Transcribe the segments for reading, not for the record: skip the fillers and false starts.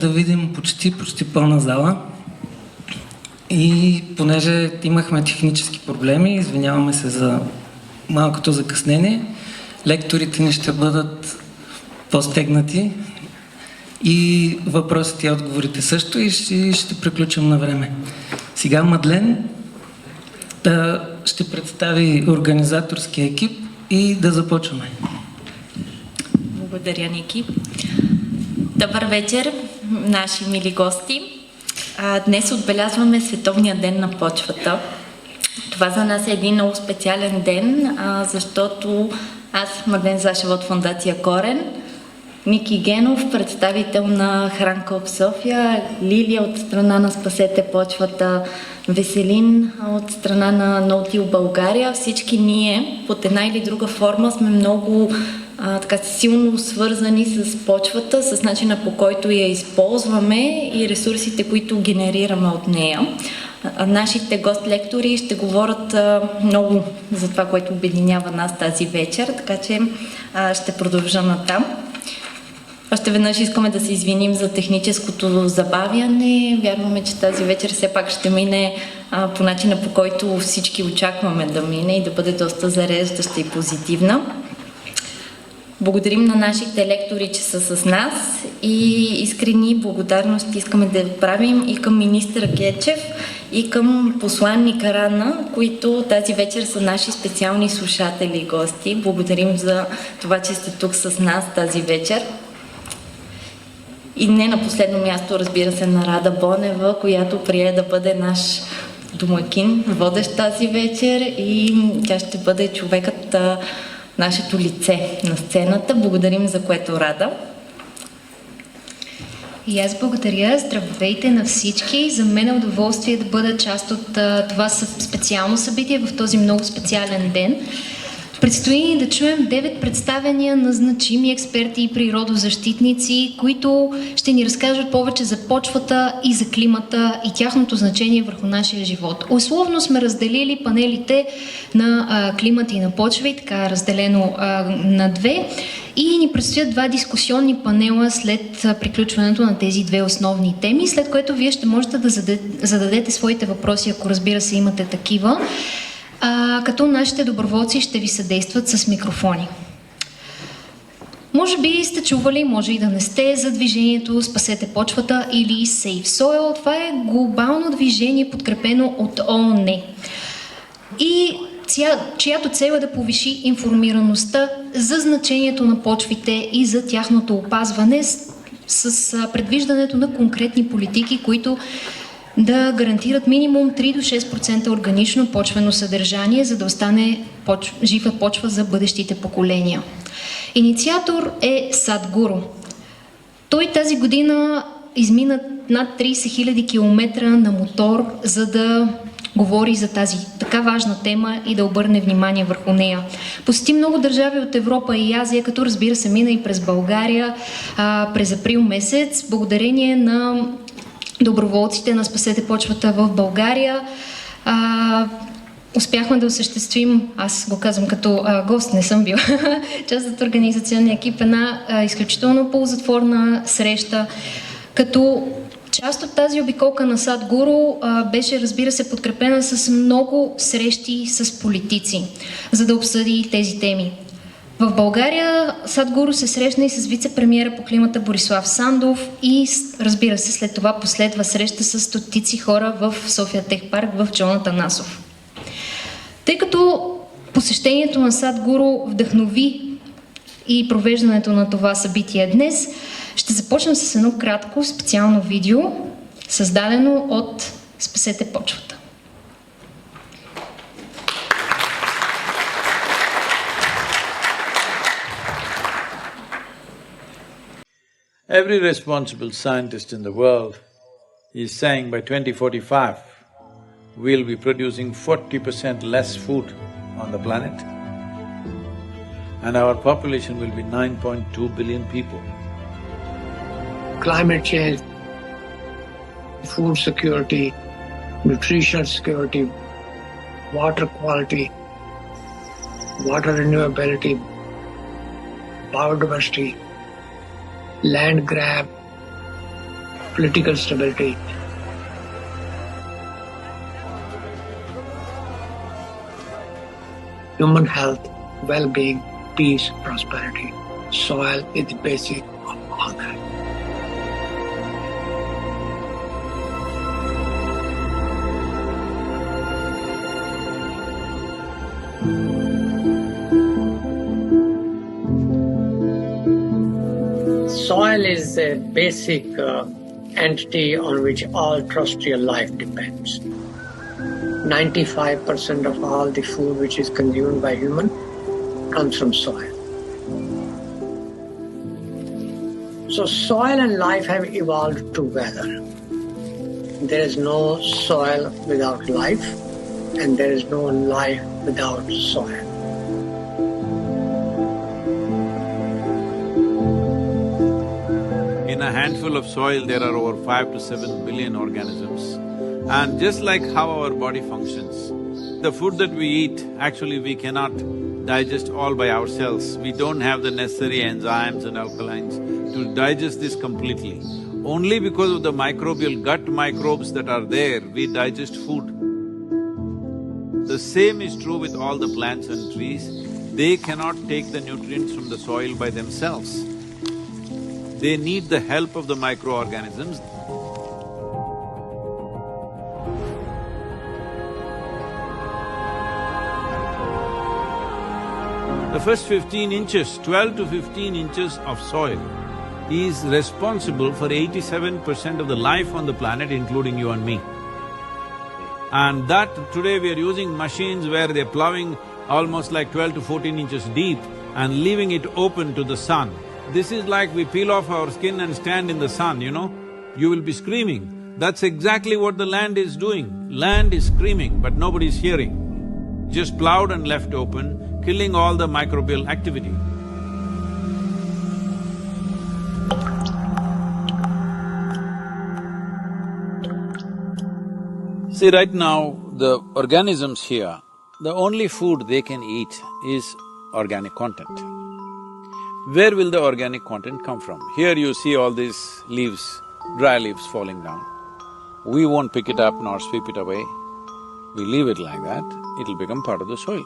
да видим почти пълна зала. И понеже имахме технически проблеми, извиняваме се за малкото закъснение, лекторите ни ще бъдат по-стегнати и въпросите и отговорите също и ще приключим на време. Сега Мадлен ще представи организаторския екип и да започваме. Благодаря, Ники. Добър вечер, наши мили гости. Днес отбелязваме Световния ден на почвата. Това за нас е един много специален ден, защото аз, Мадлен Зашева от фондация Корен, Ники Генов, представител на Хран Клуб София, Лилия от страна на Спасете почвата, Веселин от страна на Наутил България. Всички ние под една или друга форма сме много така силно свързани с почвата, с начина по който я използваме и ресурсите, които генерираме от нея. Нашите гост-лектори ще говорят много за това, което обединява нас тази вечер, така че ще продължа натам. Още веднъж искаме да се извиним за техническото забавяне. Вярваме, че тази вечер все пак ще мине по начина, по който всички очакваме да мине и да бъде доста зареждаща и позитивна. Благодарим на нашите лектори, че са с нас и искрени благодарности искаме да отправим и към министър Гечев, и към посланника Рана, които тази вечер са наши специални слушатели и гости. Благодарим за това, че сте тук с нас тази вечер. И не на последно място, разбира се, на Рада Бонева, която прие да бъде наш домакин, водещ тази вечер и тя ще бъде човекът, нашето лице на сцената. Благодарим за което, Рада. И аз благодаря. Здравейте на всички. За мен е удоволствие да бъда част от това специално събитие в този много специален ден. Предстои ни да чуем 9 представяния на значими експерти и природозащитници, които ще ни разкажат повече за почвата и за климата и тяхното значение върху нашия живот. Условно сме разделили панелите на климата и на почва, и така разделено на две. И ни предстоят 2 дискусионни панела след приключването на тези 2 основни теми, след което вие ще можете да зададете своите въпроси, ако разбира се имате такива. Като нашите доброволци ще ви съдействат с микрофони. Може би сте чували, може и да не сте, за движението Спасете почвата или Save Soil. Това е глобално движение, подкрепено от ООН. И чиято цел е да повиши информираността за значението на почвите и за тяхното опазване с предвиждането на конкретни политики, които да гарантират минимум 3 до 6% органично почвено съдържание, за да остане жива почва за бъдещите поколения. Инициатор е Сад Гуру. Той тази година измина над 30 000 км на мотор, за да говори за тази така важна тема и да обърне внимание върху нея. Посети много държави от Европа и Азия, като разбира се мина и през България през април месец, благодарение на доброволците на Спасете почвата в България. Успяхме да осъществим, аз го казвам като гост, не съм бил, част от организационния екип, една изключително ползотворна среща, като част от тази обиколка на Сад Гуру беше, разбира се, подкрепена с много срещи с политици, за да обсъди тези теми. В България Сад Гуру се срещна и с вице-премиера по климата Борислав Сандов и, разбира се, след това последва среща с стотици хора в София Тех парк в Джон Атанасов. Тъй като посещението на Сад Гуру вдъхнови и провеждането на това събитие днес, ще започнем с едно кратко специално видео, създадено от Спасете почвата. Every responsible scientist in the world is saying by 2045, we'll be producing 40% less food on the planet and our population will be 9.2 billion people. Climate change, food security, nutritional security, water quality, water renewability, biodiversity, land grab, political stability. Human health, well-being, peace, prosperity. Soil is the basic of all that. Soil is a basic entity on which all terrestrial life depends. 95% of all the food which is consumed by human comes from soil. So soil and life have evolved together. There is no soil without life, and there is no life without soil. In a handful of soil, there are over 5 to 7 billion organisms. And just like how our body functions, the food that we eat, actually we cannot digest all by ourselves. We don't have the necessary enzymes and alkalines to digest this completely. Only because of the microbial gut microbes that are there, we digest food. The same is true with all the plants and trees. They cannot take the nutrients from the soil by themselves. They need the help of the microorganisms. The first 15 inches, 12 to 15 inches of soil is responsible for 87% of the life on the planet, including you and me. And that today we are using machines where they're plowing almost like 12 to 14 inches deep and leaving it open to the sun. This is like we peel off our skin and stand in the sun, you know? You will be screaming. That's exactly what the land is doing. Land is screaming, but nobody's hearing. Just plowed and left open, killing all the microbial activity. See, right now, the organisms here, the only food they can eat is organic content. Where will the organic content come from? Here you see all these leaves, dry leaves falling down. We won't pick it up nor sweep it away. We leave it like that, it'll become part of the soil.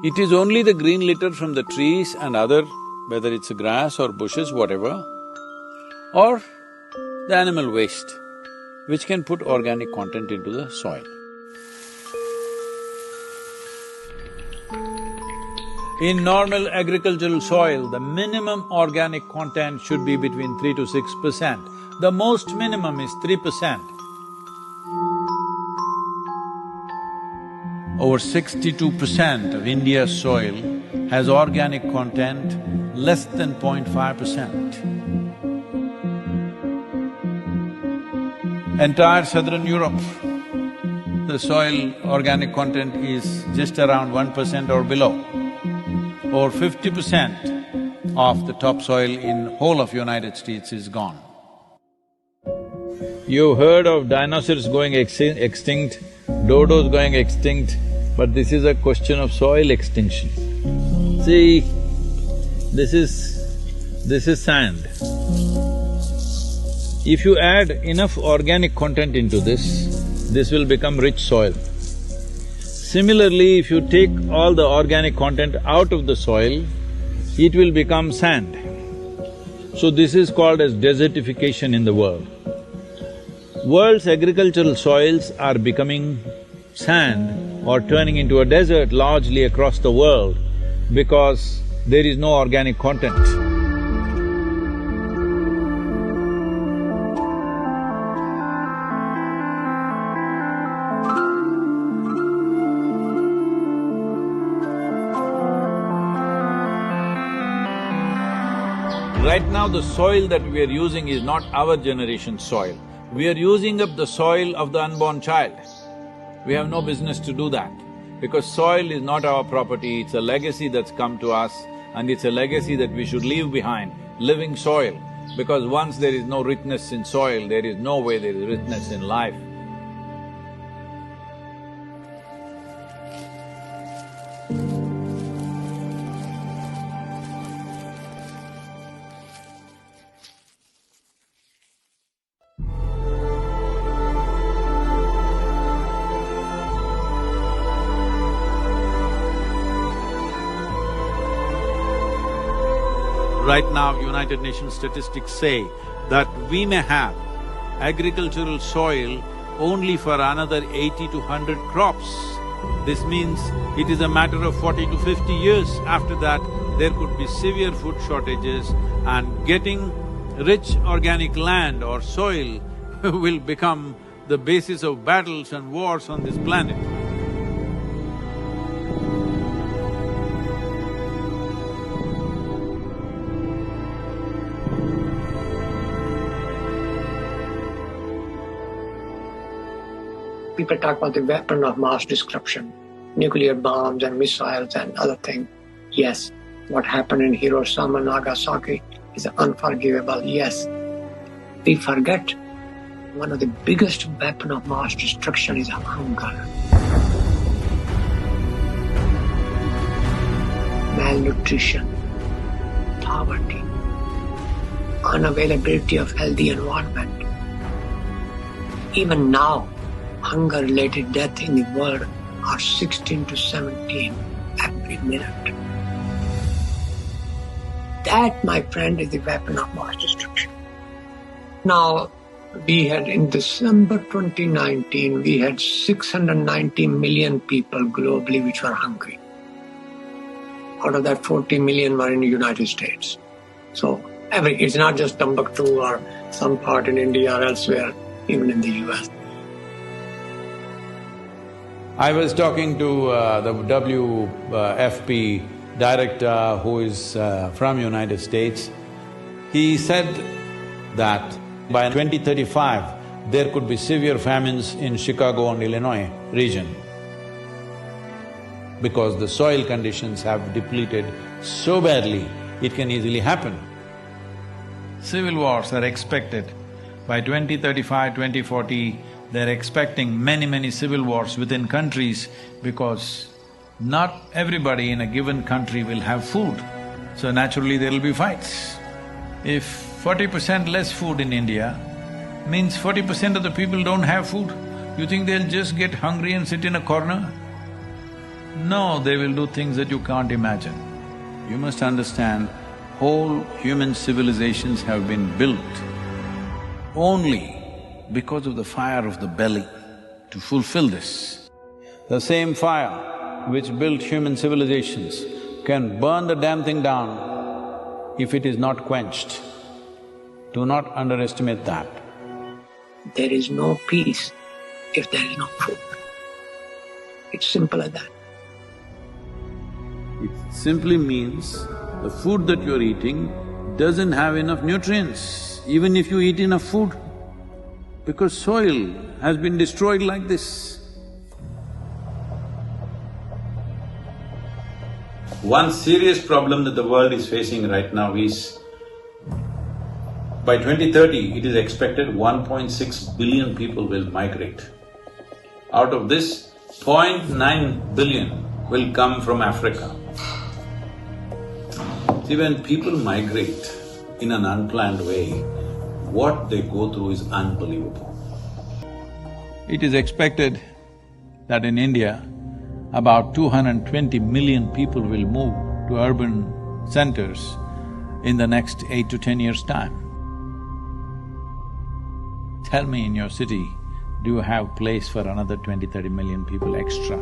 It is only the green litter from the trees and other, whether it's grass or bushes, whatever, or the animal waste, which can put organic content into the soil. In normal agricultural soil, the minimum organic content should be between 3 to 6%. The most minimum is 3%. Over 62% of India's soil has organic content less than 0.5%. Entire southern Europe, the soil organic content is just around 1% or below. Over 50% of the topsoil in whole of United States is gone. You've heard of dinosaurs going extinct, dodos going extinct, but this is a question of soil extinction. See, this is sand. If you add enough organic content into this will become rich soil. Similarly, if you take all the organic content out of the soil, it will become sand. So this is called as desertification in the world. World's agricultural soils are becoming sand or turning into a desert largely across the world because there is no organic content. Right now, the soil that we are using is not our generation's soil. We are using up the soil of the unborn child. We have no business to do that, because soil is not our property, it's a legacy that's come to us, and it's a legacy that we should leave behind, living soil. Because once there is no richness in soil, there is no way there is richness in life. Right now, United Nations statistics say that we may have agricultural soil only for another 80 to 100 crops. This means it is a matter of 40 to 50 years. After that, there could be severe food shortages, and getting rich organic land or soil will become the basis of battles and wars on this planet. People talk about the weapon of mass destruction, nuclear bombs and missiles and other things. Yes, what happened in Hiroshima and Nagasaki is unforgivable, yes. We forget one of the biggest weapons of mass destruction is hunger. Malnutrition, poverty, unavailability of healthy environment. Even now, hunger-related deaths in the world are 16 to 17 every minute. That, my friend, is the weapon of mass destruction. Now, we had in December 2019, we had 690 million people globally which were hungry. Out of that, 40 million were in the United States. So, it's not just Timbuktu or some part in India or elsewhere, even in the US. I was talking to the WFP director who is from United States. He said that by 2035, there could be severe famines in Chicago and Illinois region because the soil conditions have depleted so badly, it can easily happen. Civil wars are expected. By 2035, 2040, they're expecting many civil wars within countries because not everybody in a given country will have food, so naturally there'll be fights. If 40% less food in India means 40% of the people don't have food, you think they'll just get hungry and sit in a corner? No, they will do things that you can't imagine. You must understand, whole human civilizations have been built only because of the fire of the belly to fulfill this. The same fire which built human civilizations can burn the damn thing down if it is not quenched. Do not underestimate that. There is no peace if there is no food. It's simple as that. It simply means the food that you're eating doesn't have enough nutrients, even if you eat enough food, because soil has been destroyed like this. One serious problem that the world is facing right now is, by 2030, it is expected 1.6 billion people will migrate. Out of this, 0.9 billion will come from Africa. See, when people migrate in an unplanned way, what they go through is unbelievable. It is expected that in India, about 220 million people will move to urban centers in the next 8 to 10 years' time. Tell me, in your city, do you have place for another 20-30 million people extra?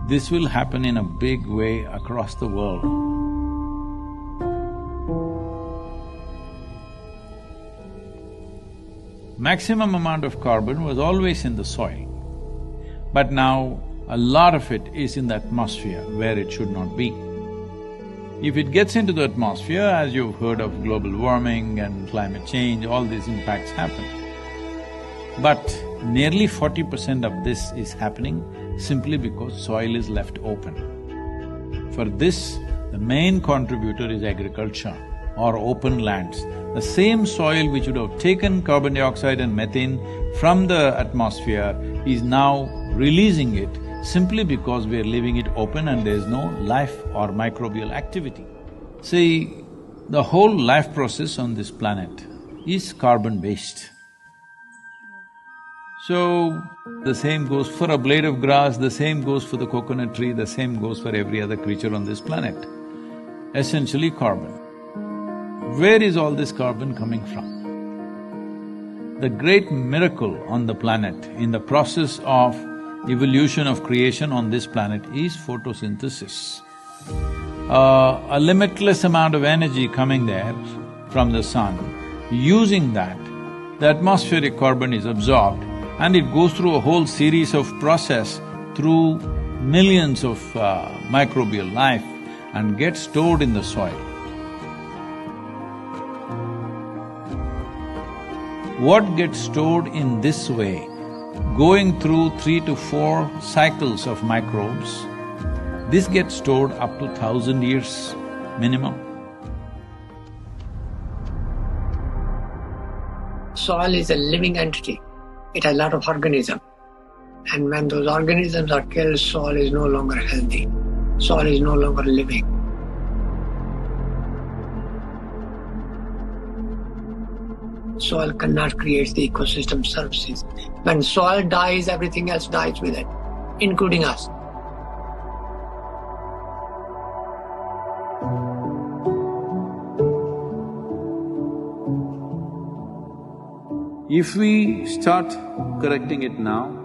This will happen in a big way across the world. Maximum amount of carbon was always in the soil, but now a lot of it is in the atmosphere where it should not be. If it gets into the atmosphere, as you've heard of global warming and climate change, all these impacts happen. But nearly 40% of this is happening simply because soil is left open. For this, the main contributor is agriculture or open lands. The same soil which would have taken carbon dioxide and methane from the atmosphere is now releasing it simply because we are leaving it open and there is no life or microbial activity. See, the whole life process on this planet is carbon-based. So, the same goes for a blade of grass, the same goes for the coconut tree, the same goes for every other creature on this planet. essentially carbon. Where is all this carbon coming from? The great miracle on the planet, in the process of evolution of creation on this planet, is photosynthesis. A limitless amount of energy coming there from the sun. Using that, the atmospheric carbon is absorbed and it goes through a whole series of process through millions of microbial life and gets stored in the soil. What gets stored in this way, going through 3 to 4 cycles of microbes, this gets stored up to 1,000 years minimum. Soil is a living entity. It has a lot of organisms. And when those organisms are killed, soil is no longer healthy. Soil is no longer living. Soil cannot create the ecosystem services. When soil dies, everything else dies with it, including us. If we start correcting it now,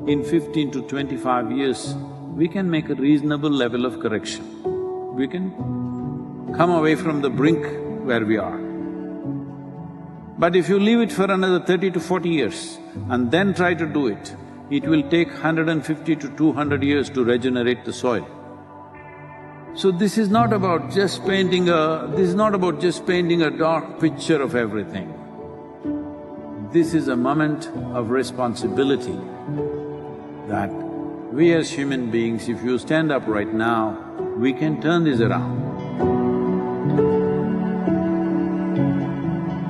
in 15 to 25 years, we can make a reasonable level of correction. We can come away from the brink where we are. But if you leave it for another 30 to 40 years and then try to do it, it will take 150 to 200 years to regenerate the soil. So this is not about just painting a dark picture of everything. This is a moment of responsibility that we as human beings, if you stand up right now, we can turn this around.